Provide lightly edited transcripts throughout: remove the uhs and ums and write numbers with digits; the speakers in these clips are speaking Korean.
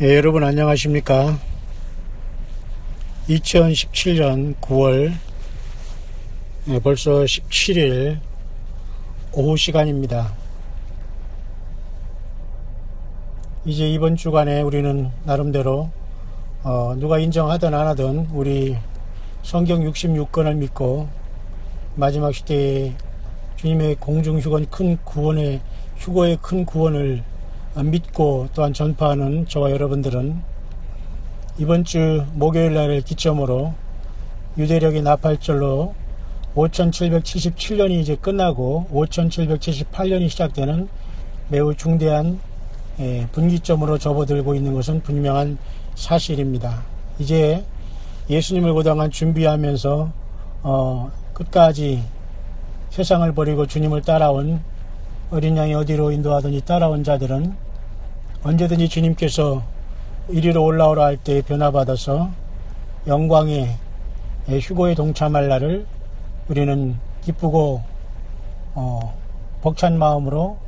여러분 안녕하십니까? 2017년 9월 벌써 17일 오후 시간입니다. 이제 이번 주간에 우리는 나름대로 누가 인정하든 안 하든 우리 성경 66권을 믿고 마지막 시대에 주님의 공중휴건 큰 구원의 휴거의 큰 구원을 믿고 또한 전파하는 저와 여러분들은 이번 주 목요일 날을 기점으로 유대력의 나팔절로 5777년이 이제 끝나고 5778년이 시작되는 매우 중대한 분기점으로 접어들고 있는 것은 분명한 사실입니다. 이제 예수님을 고당한 준비하면서 끝까지 세상을 버리고 주님을 따라온 어린 양이 어디로 인도하더니 따라온 자들은 언제든지 주님께서 이리로 올라오라 할 때 변화받아서 영광의 휴거에 동참할 날을 우리는 기쁘고 벅찬 마음으로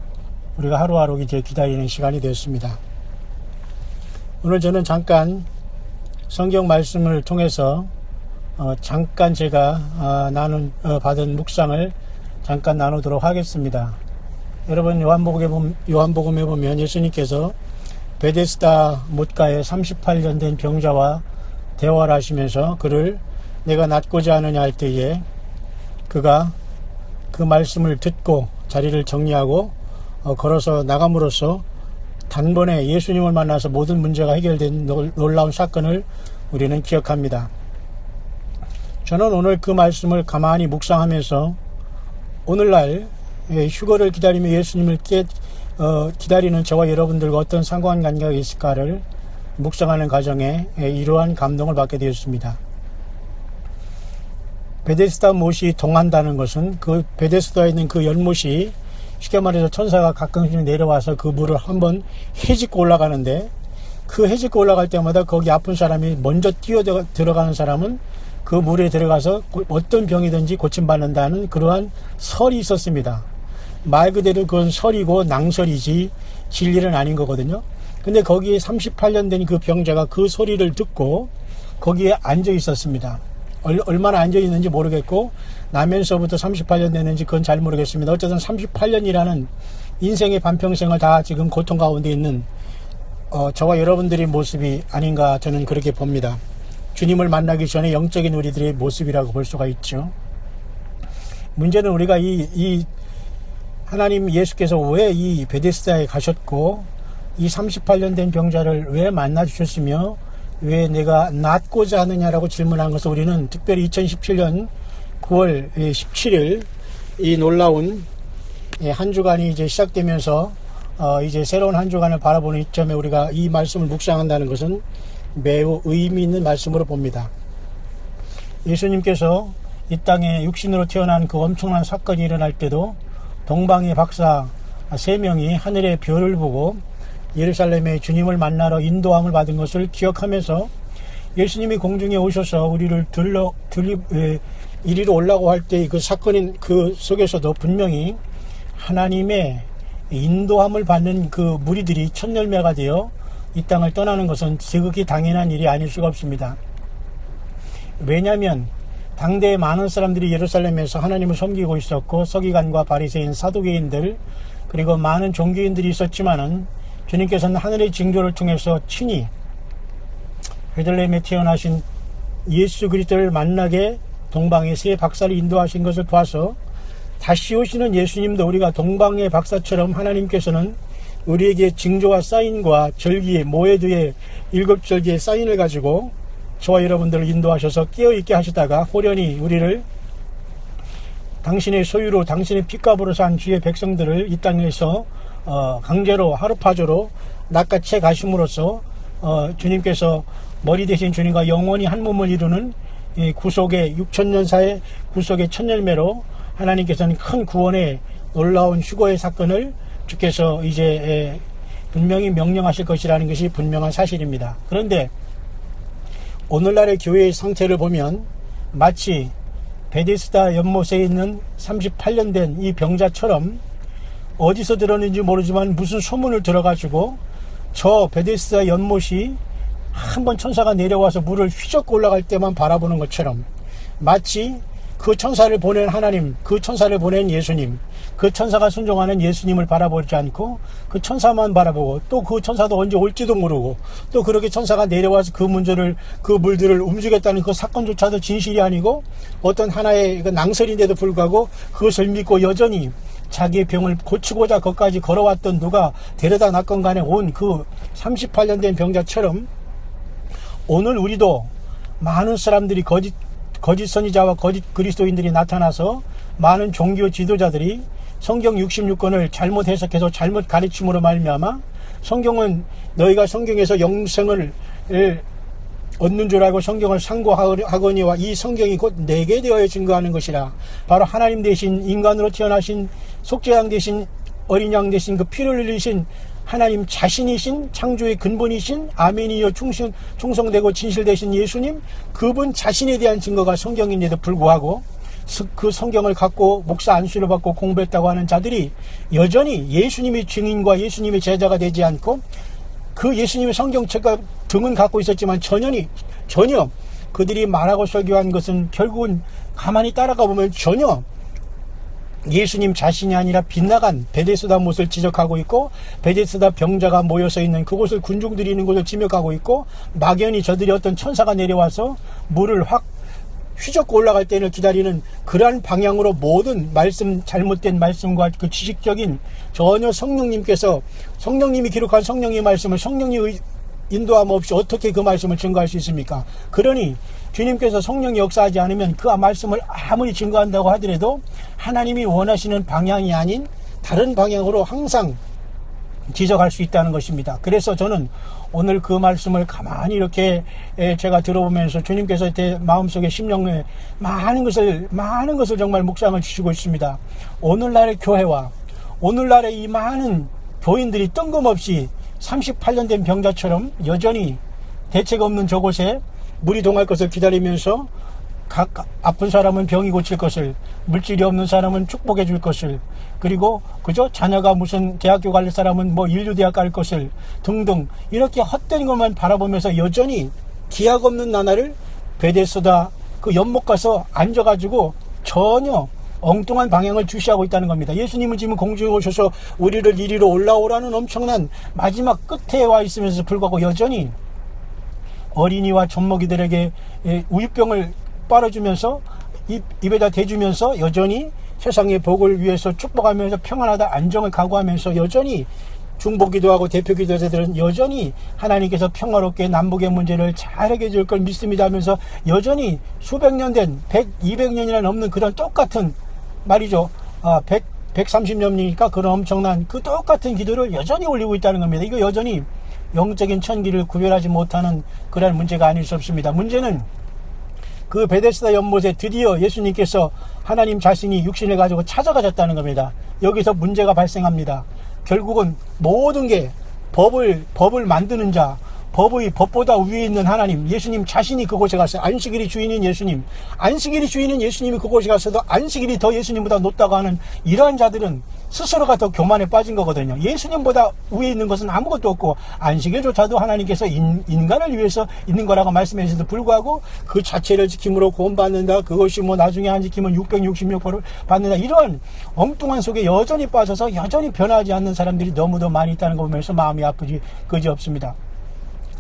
우리가 하루하루 이제 기다리는 시간이 되었습니다. 오늘 저는 성경 말씀을 통해서 잠깐 제가 받은 묵상을 잠깐 나누도록 하겠습니다. 여러분 요한복음에 보면 예수님께서 베데스다 못가에 38년 된 병자와 대화를 하시면서 그를 내가 낫고자 하느냐 할 때에 그가 그 말씀을 듣고 자리를 정리하고 걸어서 나감으로써 단번에 예수님을 만나서 모든 문제가 해결된 놀라운 사건을 우리는 기억합니다. 저는 오늘 그 말씀을 가만히 묵상하면서 오늘날 휴거를 기다리며 예수님을 기다리는 저와 여러분들과 어떤 상관관계가 있을까를 묵상하는 과정에 이러한 감동을 받게 되었습니다. 베데스다 못이 동한다는 것은 그 베데스다에 있는 그 연못이 쉽게 말해서 천사가 가끔씩 내려와서 그 물을 한번 헤집고 올라가는데 그 헤집고 올라갈 때마다 거기 아픈 사람이 먼저 뛰어 들어가는 사람은 그 물에 들어가서 어떤 병이든지 고침받는다는 그러한 설이 있었습니다. 말 그대로 그건 설이고 낭설이지 진리는 아닌 거거든요. 근데 거기에 38년 된 그 병자가 그 소리를 듣고 거기에 앉아 있었습니다. 얼마나 앉아 있는지 모르겠고 나면서부터 38년 됐는지 그건 잘 모르겠습니다. 어쨌든 38년이라는 인생의 반평생을 다 지금 고통 가운데 있는 저와 여러분들의 모습이 아닌가 저는 그렇게 봅니다. 주님을 만나기 전에 영적인 우리들의 모습이라고 볼 수가 있죠. 문제는 우리가 하나님 예수께서 왜 이 베데스다에 가셨고 이 38년 된 병자를 왜 만나 주셨으며 왜 내가 낫고자 하느냐라고 질문한 것을 우리는 특별히 2017년 9월 17일 이 놀라운 한 주간이 이제 시작되면서 이제 새로운 한 주간을 바라보는 이점에 우리가 이 말씀을 묵상한다는 것은 매우 의미 있는 말씀으로 봅니다. 예수님께서 이 땅에 육신으로 태어난 그 엄청난 사건이 일어날 때도 동방의 박사 3명이 하늘의 별을 보고 예루살렘에 주님을 만나러 인도함을 받은 것을 기억하면서 예수님이 공중에 오셔서 우리를 이리로 올라고 할 때 그 사건인 그 속에서도 분명히 하나님의 인도함을 받는 그 무리들이 첫 열매가 되어 이 땅을 떠나는 것은 지극히 당연한 일이 아닐 수가 없습니다. 왜냐하면 당대에 많은 사람들이 예루살렘에서 하나님을 섬기고 있었고 서기관과 바리새인 사두개인들 그리고 많은 종교인들이 있었지만은 주님께서는 하늘의 징조를 통해서 친히 베들레헴에 태어나신 예수 그리스도를 만나게 동방의 세 박사를 인도하신 것을 봐서 다시 오시는 예수님도 우리가 동방의 박사처럼 하나님께서는 우리에게 징조와 사인과 절기의 모에드의 7절기의 사인을 가지고 저와 여러분들을 인도하셔서 깨어있게 하시다가 호련히 우리를 당신의 소유로 당신의 핏값으로 산 주의 백성들을 이 땅에서 강제로 하루파조로 낚아채 가심으로써 주님께서 머리 대신 주님과 영원히 한 몸을 이루는 구속의 6천년사의 구속의 첫 열매로 하나님께서는 큰 구원의 놀라운 휴거의 사건을 주께서 이제 분명히 명령하실 것이라는 것이 분명한 사실입니다. 그런데 오늘날의 교회의 상태를 보면 마치 베데스다 연못에 있는 38년 된 이 병자처럼 어디서 들었는지 모르지만 무슨 소문을 들어가지고 저 베데스다 연못이 한번 천사가 내려와서 물을 휘젓고 올라갈 때만 바라보는 것처럼, 마치 그 천사를 보낸 하나님, 그 천사를 보낸 예수님, 그 천사가 순종하는 예수님을 바라보지 않고 그 천사만 바라보고, 또 그 천사도 언제 올지도 모르고, 또 그렇게 천사가 내려와서 그 물들을 움직였다는 그 사건조차도 진실이 아니고 어떤 하나의 낭설인데도 불구하고 그것을 믿고 여전히 자기의 병을 고치고자 거기까지 걸어왔던 누가 데려다 놨건 간에 온 그 38년 된 병자처럼, 오늘 우리도 많은 사람들이 거짓 선지자와 거짓 그리스도인들이 나타나서 많은 종교 지도자들이 성경 66권을 잘못 해석해서 잘못 가르침으로 말미암아, 성경은 너희가 성경에서 영생을 얻는 줄 알고 성경을 상고하거니와 이 성경이 곧 내게 되어 증거하는 것이라. 바로 하나님 대신 인간으로 태어나신 속죄양 대신 어린 양 대신 그 피를 흘리신 하나님 자신이신 창조의 근본이신 아멘이여 충성되고 진실되신 예수님, 그분 자신에 대한 증거가 성경인데도 불구하고 그 성경을 갖고 목사 안수를 받고 공부했다고 하는 자들이 여전히 예수님의 증인과 예수님의 제자가 되지 않고, 그 예수님의 성경책과 등은 갖고 있었지만 전혀 그들이 말하고 설교한 것은 결국은 가만히 따라가 보면 전혀 예수님 자신이 아니라 빗나간 베데스다 못을 지적하고 있고, 베데스다 병자가 모여서 있는 그곳을 군중들이 있는 곳을 지목하고 있고, 막연히 저들이 어떤 천사가 내려와서 물을 확 휘젓고 올라갈 때를 기다리는 그러한 방향으로 모든 잘못된 말씀과 그 지식적인, 전혀 성령님이 기록한 성령의 말씀을 성령의 인도함 없이 어떻게 그 말씀을 증거할 수 있습니까? 그러니 주님께서 성령이 역사하지 않으면 그 말씀을 아무리 증거한다고 하더라도 하나님이 원하시는 방향이 아닌 다른 방향으로 항상 지적할 수 있다는 것입니다. 그래서 저는 오늘 그 말씀을 가만히 이렇게 제가 들어보면서 주님께서 제 마음속에 심령에 많은 것을 정말 묵상을 주시고 있습니다. 오늘날의 교회와 오늘날의 이 많은 교인들이 뜬금없이 38년 된 병자처럼 여전히 대책 없는 저곳에 물이 동할 것을 기다리면서 각 아픈 사람은 병이 고칠 것을, 물질이 없는 사람은 축복해 줄 것을, 그리고 그저 자녀가 무슨 대학교 갈 사람은 뭐 인류대학 갈 것을 등등, 이렇게 헛된 것만 바라보면서 여전히 기약 없는 나날을 베데스다 그 연못 가서 앉아가지고 전혀 엉뚱한 방향을 주시하고 있다는 겁니다. 예수님은 지금 공중에 오셔서 우리를 이리로 올라오라는 엄청난 마지막 끝에 와 있으면서 불구하고 여전히 어린이와 젖먹이들에게 우유병을 빨아주면서 입에다 대주면서 여전히 세상의 복을 위해서 축복하면서 평안하다 안정을 각오하면서 여전히 중보기도 하고 대표기도자들은 여전히 하나님께서 평화롭게 남북의 문제를 잘 해결해 줄 걸 믿습니다 하면서 여전히 수백 년 된 100, 200년이나 넘는 그런 똑같은 말이죠. 130년이니까 그런 엄청난 그 똑같은 기도를 여전히 올리고 있다는 겁니다. 이거 여전히 영적인 천기를 구별하지 못하는 그런 문제가 아닐 수 없습니다. 문제는 그 베데스다 연못에 드디어 예수님께서 하나님 자신이 육신을 가지고 찾아가셨다는 겁니다. 여기서 문제가 발생합니다. 결국은 모든 게 법을 만드는 자, 법보다 위에 있는 하나님, 예수님 자신이 그곳에 갔어요. 안식일이 주인인 예수님이 그곳에 갔어도 안식일이 더 예수님보다 높다고 하는 이러한 자들은 스스로가 더 교만에 빠진 거거든요. 예수님보다 위에 있는 것은 아무것도 없고 안식일조차도 하나님께서 인간을 위해서 있는 거라고 말씀하셔도 불구하고 그 자체를 지킴으로 구원받는다, 그것이 뭐 나중에 안 지키면 666%를 받는다, 이런 엉뚱한 속에 여전히 빠져서 여전히 변하지 않는 사람들이 너무도 많이 있다는 거 보면서 마음이 아프지 그지없습니다.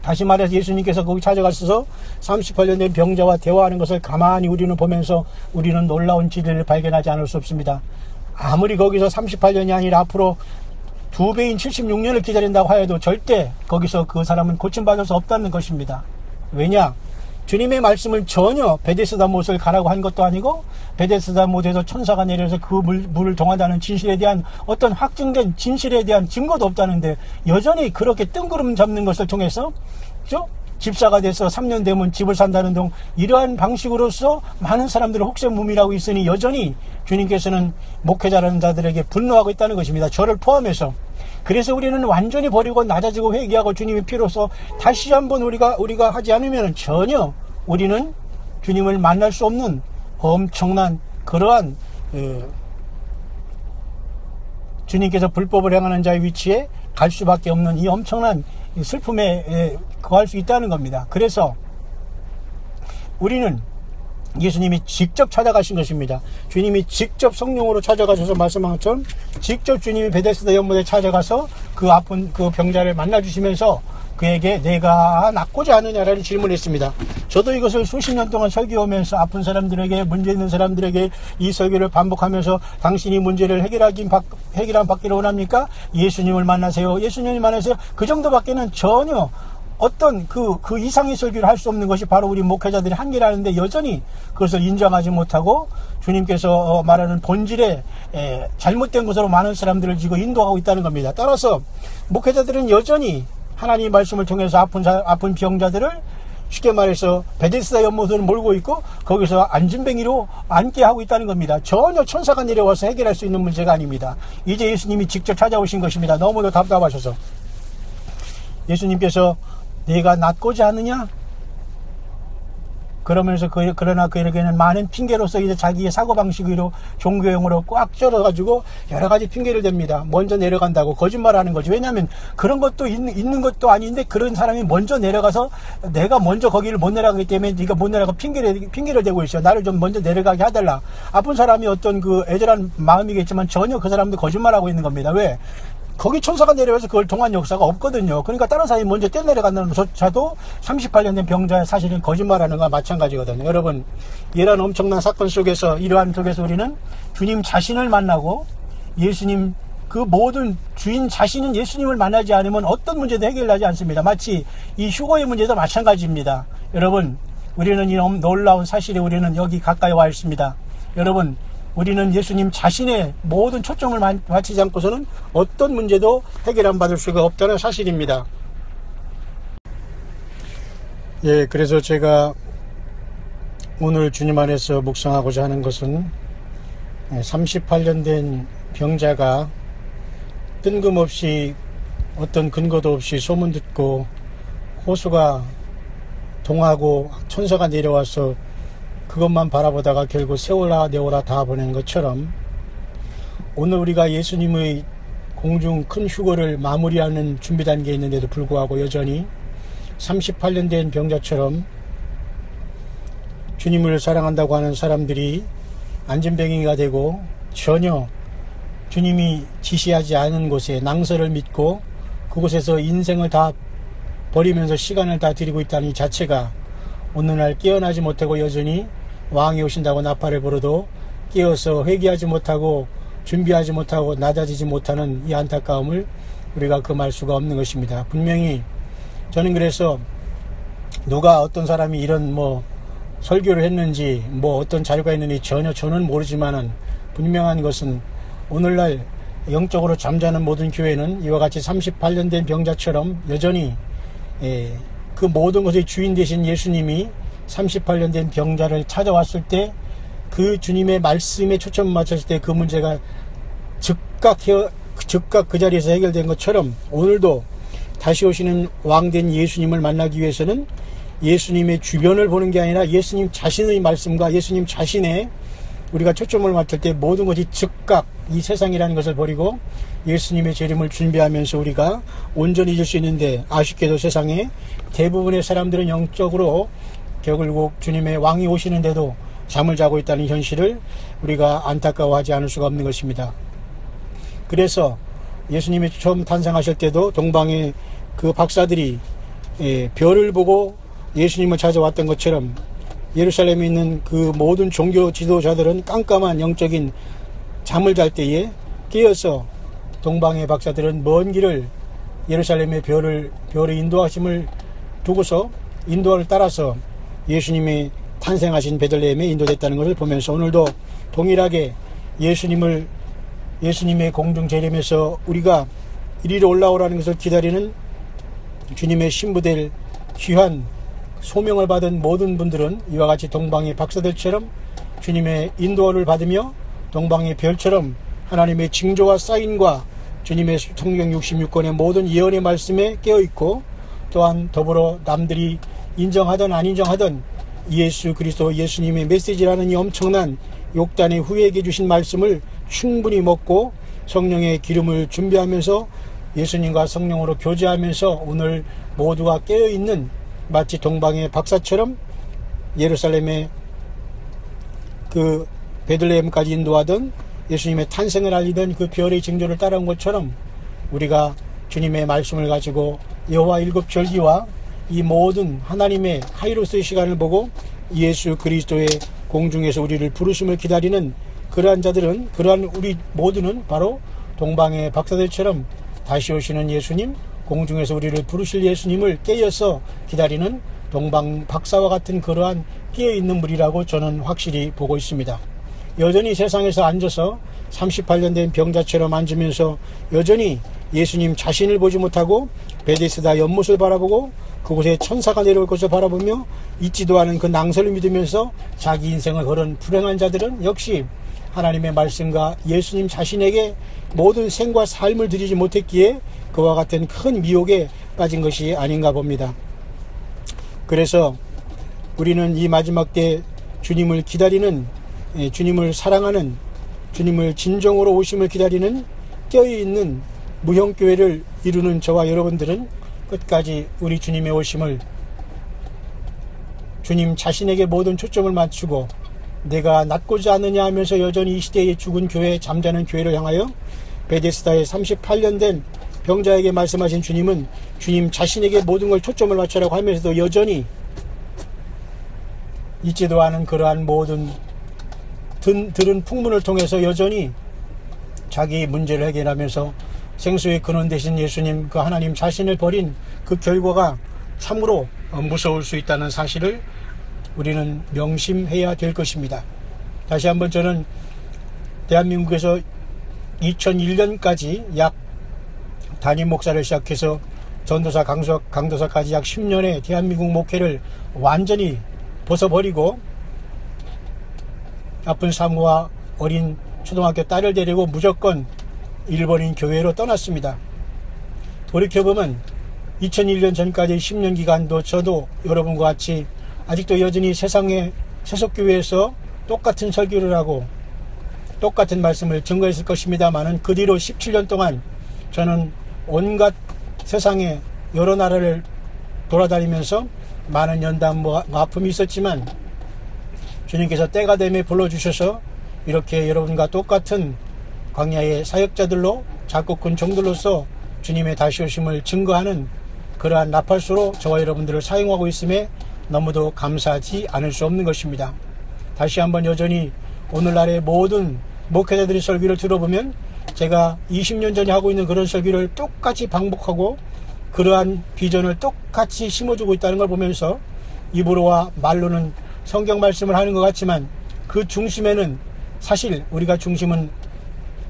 다시 말해서 예수님께서 거기 찾아가셔서 38년 된 병자와 대화하는 것을 가만히 우리는 보면서 우리는 놀라운 진리를 발견하지 않을 수 없습니다. 아무리 거기서 38년이 아니라 앞으로 2배인 76년을 기다린다고 하여도 절대 거기서 그 사람은 고침받을 수 없다는 것입니다. 왜냐? 주님의 말씀을 전혀 베데스다 못을 가라고 한 것도 아니고 베데스다 못에서 천사가 내려서 그 물을 동하다는 진실에 대한 어떤 확증된 진실에 대한 증거도 없다는데 여전히 그렇게 뜬구름 잡는 것을 통해서 그죠? 집사가 돼서 3년 되면 집을 산다는 등 이러한 방식으로서 많은 사람들을 혹세무민하고 있으니 여전히 주님께서는 목회자라는 자들에게 분노하고 있다는 것입니다. 저를 포함해서. 그래서 우리는 완전히 버리고 낮아지고 회개하고 주님의 피로서 다시 한번 우리가 하지 않으면 전혀 우리는 주님을 만날 수 없는 엄청난 그러한 주님께서 불법을 행하는 자의 위치에 갈 수밖에 없는 이 엄청난 슬픔에 거할 수 있다는 겁니다. 그래서 우리는 예수님이 직접 찾아가신 것입니다. 주님이 직접 성령으로 찾아가셔서 말씀한 것처럼 직접 주님이 베데스다 연못에 찾아가서 그 아픈 그 병자를 만나주시면서 그에게 내가 낫고자 하느냐라는 질문을 했습니다. 저도 이것을 수십 년 동안 설교하면서 아픈 사람들에게, 문제 있는 사람들에게 이 설교를 반복하면서 당신이 문제를 해결한 받기를 원합니까? 예수님을 만나세요. 예수님을 만나세요. 그 정도밖에는 전혀 어떤 그 이상의 설교를 할 수 없는 것이 바로 우리 목회자들의 한계라는데 여전히 그것을 인정하지 못하고 주님께서 말하는 본질에 잘못된 것으로 많은 사람들을 지금 인도하고 있다는 겁니다. 따라서 목회자들은 여전히 하나님의 말씀을 통해서 아픈 병자들을 쉽게 말해서 베데스다 연못으로 몰고 있고 거기서 안진뱅이로 앉게 하고 있다는 겁니다. 전혀 천사가 내려와서 해결할 수 있는 문제가 아닙니다. 이제 예수님이 직접 찾아오신 것입니다. 너무도 답답하셔서 예수님께서 내가 낫고자 하느냐? 그러면서 그러나 그에게는 많은 핑계로서 이제 자기의 사고방식으로 종교용으로 꽉 쩔어가지고 여러 가지 핑계를 댈니다. 먼저 내려간다고 거짓말하는 거죠. 왜냐하면 그런 것도 있는 것도 아닌데 그런 사람이 먼저 내려가서 내가 먼저 거기를 못 내려가기 때문에 네가 못 내려가 핑계를 대고 있어요. 나를 좀 먼저 내려가게 해달라. 아픈 사람이 어떤 그 애절한 마음이겠지만 전혀 그 사람도 거짓말하고 있는 겁니다. 왜? 거기 천사가 내려와서 그걸 통한 역사가 없거든요. 그러니까 다른 사람이 먼저 뛰어내려간다는 조차도 38년 된 병자의 사실은 거짓말하는 거와 마찬가지거든요. 여러분, 이러한 엄청난 사건 속에서 이러한 속에서 우리는 주님 자신을 만나고 예수님 그 모든 주인 자신은 예수님을 만나지 않으면 어떤 문제도 해결하지 않습니다. 마치 이 휴거의 문제도 마찬가지입니다. 여러분, 우리는 이 놀라운 사실에 우리는 여기 가까이 와 있습니다. 여러분, 우리는 예수님 자신의 모든 초점을 맞추지 않고서는 어떤 문제도 해결 안 받을 수가 없다는 사실입니다. 예, 그래서 제가 오늘 주님 안에서 묵상하고자 하는 것은 38년 된 병자가 뜬금없이 어떤 근거도 없이 소문 듣고 호수가 동하고 천사가 내려와서 그것만 바라보다가 결국 세월아 내월아 다 보낸 것처럼 오늘 우리가 예수님의 공중 큰 휴거를 마무리하는 준비 단계에 있는데도 불구하고 여전히 38년 된 병자처럼 주님을 사랑한다고 하는 사람들이 안진뱅이가 되고 전혀 주님이 지시하지 않은 곳에 낭설을 믿고 그곳에서 인생을 다 버리면서 시간을 다 드리고 있다는 이 자체가 오늘날 깨어나지 못하고 여전히 왕이 오신다고 나팔을 불어도 깨어서 회개하지 못하고 준비하지 못하고 낮아지지 못하는 이 안타까움을 우리가 금할 수가 없는 것입니다. 분명히 저는 그래서 누가 어떤 사람이 이런 설교를 했는지 어떤 자료가 있는지 전혀 저는 모르지만은 분명한 것은 오늘날 영적으로 잠자는 모든 교회는 이와 같이 38년 된 병자처럼 여전히 그 모든 것의 주인 되신 예수님이 38년 된 병자를 찾아왔을 때 그 주님의 말씀에 초점을 맞췄을 때 그 문제가 즉각 그 자리에서 해결된 것처럼 오늘도 다시 오시는 왕된 예수님을 만나기 위해서는 예수님의 주변을 보는 게 아니라 예수님 자신의 말씀과 예수님 자신의 우리가 초점을 맞출 때 모든 것이 즉각 이 세상이라는 것을 버리고 예수님의 재림을 준비하면서 우리가 온전히 잊을 수 있는데 아쉽게도 세상에 대부분의 사람들은 영적으로 결국 주님의 왕이 오시는데도 잠을 자고 있다는 현실을 우리가 안타까워하지 않을 수가 없는 것입니다. 그래서 예수님이 처음 탄생하실 때도 동방의 그 박사들이 별을 보고 예수님을 찾아왔던 것처럼 예루살렘에 있는 그 모든 종교 지도자들은 깜깜한 영적인 잠을 잘 때에 깨어서 동방의 박사들은 먼 길을 예루살렘의 별의 인도하심을 두고서 인도를 따라서 예수님이 탄생하신 베들레헴에 인도됐다는 것을 보면서 오늘도 동일하게 예수님의 공중 재림에서 우리가 이리로 올라오라는 것을 기다리는 주님의 신부될 귀한 소명을 받은 모든 분들은 이와 같이 동방의 박사들처럼 주님의 인도를 받으며 동방의 별처럼 하나님의 징조와 사인과 주님의 성경 66권의 모든 예언의 말씀에 깨어있고 또한 더불어 남들이 인정하든 안 인정하든 예수 그리스도 예수님의 메시지라는 이 엄청난 욕단의 후에게 주신 말씀을 충분히 먹고 성령의 기름을 준비하면서 예수님과 성령으로 교제하면서 오늘 모두가 깨어있는 마치 동방의 박사처럼 예루살렘의 그 베들레헴까지 인도하던 예수님의 탄생을 알리던 그 별의 징조를 따라온 것처럼 우리가 주님의 말씀을 가지고 여호와 일곱 절기와 이 모든 하나님의 카이로스의 시간을 보고 예수 그리스도의 공중에서 우리를 부르심을 기다리는 그러한 자들은, 그러한 우리 모두는 바로 동방의 박사들처럼 다시 오시는 예수님, 공중에서 우리를 부르실 예수님을 깨어서 기다리는 동방 박사와 같은 그러한 깨어있는 무리라고 저는 확실히 보고 있습니다. 여전히 세상에서 앉아서 38년 된 병자처럼 앉으면서 여전히 예수님 자신을 보지 못하고 베데스다 연못을 바라보고 그곳에 천사가 내려올 것을 바라보며 잊지도 않은 그 낭설을 믿으면서 자기 인생을 걸은 불행한 자들은 역시 하나님의 말씀과 예수님 자신에게 모든 생과 삶을 드리지 못했기에 그와 같은 큰 미혹에 빠진 것이 아닌가 봅니다. 그래서 우리는 이 마지막 때 주님을 기다리는, 주님을 사랑하는, 주님을 진정으로 오심을 기다리는 껴있는 무형교회를 이루는 저와 여러분들은 끝까지 우리 주님의 오심을, 주님 자신에게 모든 초점을 맞추고 내가 낫고자 하느냐 하면서 여전히 이 시대에 죽은 교회, 잠자는 교회를 향하여 베데스다에 38년 된 병자에게 말씀하신 주님은 주님 자신에게 모든 걸 초점을 맞추라고 하면서도 여전히 잊지도 않은 그러한 모든 들은 풍문을 통해서 여전히 자기 문제를 해결하면서 생수의 근원 되신 예수님, 그 하나님 자신을 버린 그 결과가 참으로 무서울 수 있다는 사실을 우리는 명심해야 될 것입니다. 다시 한번 저는 대한민국에서 2001년까지 약 담임 목사를 시작해서 전도사, 강도사까지 약 10년의 대한민국 목회를 완전히 벗어버리고 아픈 사모와 어린 초등학교 딸을 데리고 무조건 일본인 교회로 떠났습니다. 돌이켜보면 2001년 전까지 10년 기간도 저도 여러분과 같이 아직도 여전히 세상의 세속교회에서 똑같은 설교를 하고 똑같은 말씀을 증거했을 것입니다만은 그 뒤로 17년 동안 저는 온갖 세상의 여러 나라를 돌아다니면서 많은 연단과 아픔이 있었지만 주님께서 때가 되매 불러주셔서 이렇게 여러분과 똑같은 광야의 사역자들로 작곡군 종들로서 주님의 다시 오심을 증거하는 그러한 나팔수로 저와 여러분들을 사용하고 있음에 너무도 감사하지 않을 수 없는 것입니다. 다시 한번 여전히 오늘날의 모든 목회자들의 설교를 들어보면 제가 20년 전에 하고 있는 그런 설교를 똑같이 반복하고 그러한 비전을 똑같이 심어주고 있다는 걸 보면서 입으로와 말로는 성경 말씀을 하는 것 같지만 그 중심에는 사실 우리가 중심은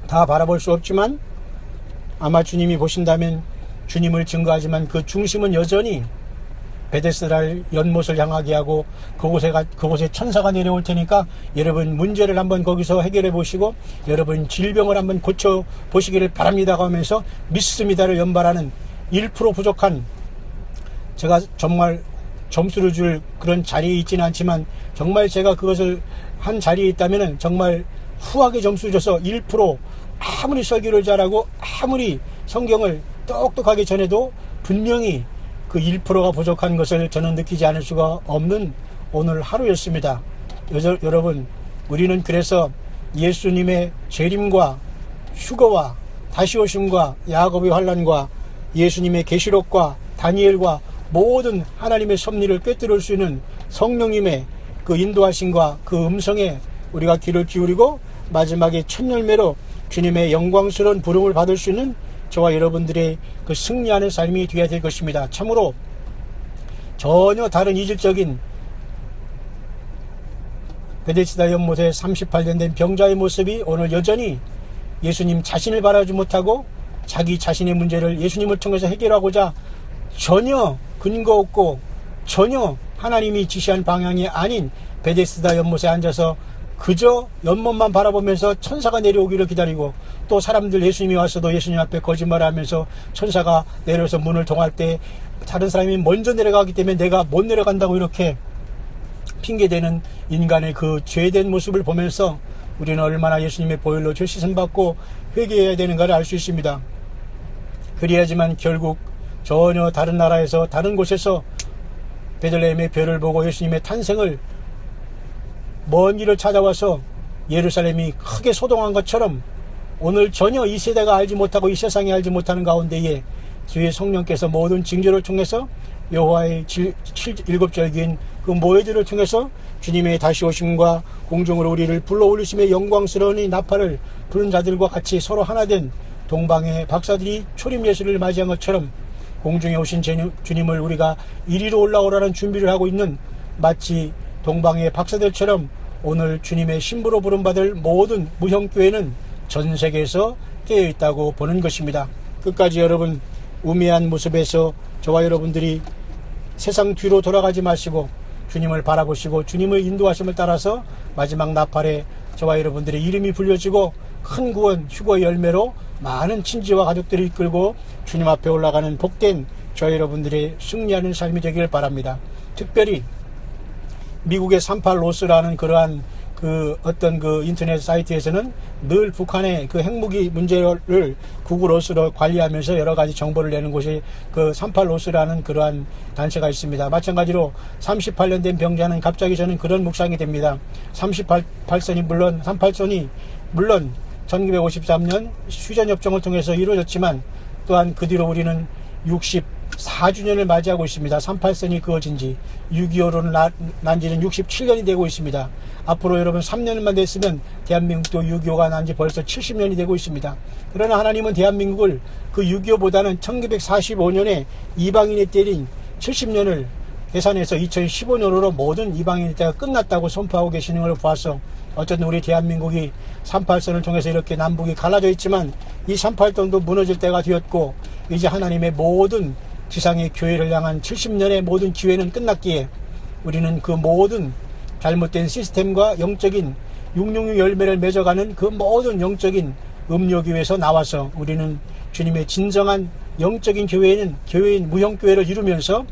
다 바라볼 수 없지만 아마 주님이 보신다면 주님을 증거하지만 그 중심은 여전히 베데스다를 연못을 향하게 하고 그곳에 천사가 내려올 테니까 여러분 문제를 한번 거기서 해결해 보시고 여러분 질병을 한번 고쳐 보시기를 바랍니다 하면서 믿습니다를 연발하는 1% 부족한, 제가 정말 점수를 줄 그런 자리에 있지는 않지만 정말 제가 그것을 한 자리에 있다면 정말 후하게 점수 줘서 1% 아무리 설교를 잘하고 아무리 성경을 똑똑하게 전해도 분명히 그 1%가 부족한 것을 저는 느끼지 않을 수가 없는 오늘 하루였습니다. 여러분, 우리는 그래서 예수님의 재림과 휴거와 다시 오심과 야곱의 환난과 예수님의 계시록과 다니엘과 모든 하나님의 섭리를 꿰뚫을 수 있는 성령님의 그 인도하심과 그 음성에 우리가 귀를 기울이고 마지막에 첫 열매로 주님의 영광스러운 부름을 받을 수 있는 저와 여러분들의 그 승리하는 삶이 되어야 될 것입니다. 참으로 전혀 다른 이질적인 베데스다 연못에 38년 된 병자의 모습이 오늘 여전히 예수님 자신을 바라지 못하고 자기 자신의 문제를 예수님을 통해서 해결하고자 전혀 근거 없고 전혀 하나님이 지시한 방향이 아닌 베데스다 연못에 앉아서 그저 연못만 바라보면서 천사가 내려오기를 기다리고 또 사람들 예수님이 왔어도 예수님 앞에 거짓말하면서 천사가 내려와서 문을 통할 때 다른 사람이 먼저 내려가기 때문에 내가 못 내려간다고 이렇게 핑계대는 인간의 그 죄된 모습을 보면서 우리는 얼마나 예수님의 보혈로 죄 씻음 받고 회개해야 되는가를 알 수 있습니다. 그리하지만 결국 전혀 다른 나라에서 다른 곳에서 베들레헴의 별을 보고 예수님의 탄생을 먼 길을 찾아와서 예루살렘이 크게 소동한 것처럼 오늘 전혀 이 세대가 알지 못하고 이 세상이 알지 못하는 가운데에 주의 성령께서 모든 징조를 통해서 여호와의 7절기인 그 모회들을 통해서 주님의 다시 오심과 공중으로 우리를 불러 올리심의 영광스러운 이 나팔을 부른 자들과 같이 서로 하나된 동방의 박사들이 초림 예수를 맞이한 것처럼 공중에 오신 주님을 우리가 이리로 올라오라는 준비를 하고 있는 마치 동방의 박사들처럼 오늘 주님의 신부로 부름받을 모든 무형교회는 전 세계에서 깨어있다고 보는 것입니다. 끝까지 여러분 우매한 모습에서 저와 여러분들이 세상 뒤로 돌아가지 마시고 주님을 바라보시고 주님의 인도하심을 따라서 마지막 나팔에 저와 여러분들의 이름이 불려지고 큰 구원 휴거의 열매로 많은 친지와 가족들을 이끌고 주님 앞에 올라가는 복된 저와 여러분들의 승리하는 삶이 되길 바랍니다. 특별히 미국의 38로스라는 그러한 어떤 인터넷 사이트에서는 늘 북한의 그 핵무기 문제를 구글로스로 관리하면서 여러 가지 정보를 내는 곳이 38로스라는 그러한 단체가 있습니다. 마찬가지로 38년 된 병자는 갑자기 저는 그런 묵상이 됩니다. 38선이 물론 1953년 휴전협정을 통해서 이루어졌지만 또한 그 뒤로 우리는 64주년을 맞이하고 있습니다. 38선이 그어진 지 6.25로는 난 지는 67년이 되고 있습니다. 앞으로 여러분 3년만 됐으면 대한민국도 6.25가 난 지 벌써 70년이 되고 있습니다. 그러나 하나님은 대한민국을 그 6.25보다는 1945년에 이방인이 때린 70년을 계산해서 2015년으로 모든 이방인의 때가 끝났다고 선포하고 계시는 걸 보아서 어쨌든 우리 대한민국이 38선을 통해서 이렇게 남북이 갈라져 있지만 이 38선도 무너질 때가 되었고 이제 하나님의 모든 지상의 교회를 향한 70년의 모든 기회는 끝났기에 우리는 그 모든 잘못된 시스템과 영적인 666 열매를 맺어가는 그 모든 영적인 음료교회에서 나와서 우리는 주님의 진정한 영적인 교회인 무형교회를 이루면서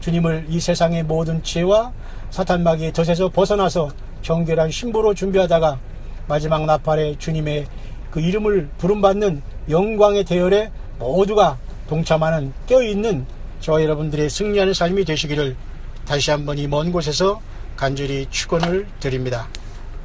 주님을 이 세상의 모든 죄와 사탄마귀의 덫에서 벗어나서 정결한 신부로 준비하다가 마지막 나팔에 주님의 그 이름을 부름받는 영광의 대열에 모두가 동참하는 깨어있는 저와 여러분들의 승리하는 삶이 되시기를 다시 한번 이 먼 곳에서 간절히 축원을 드립니다.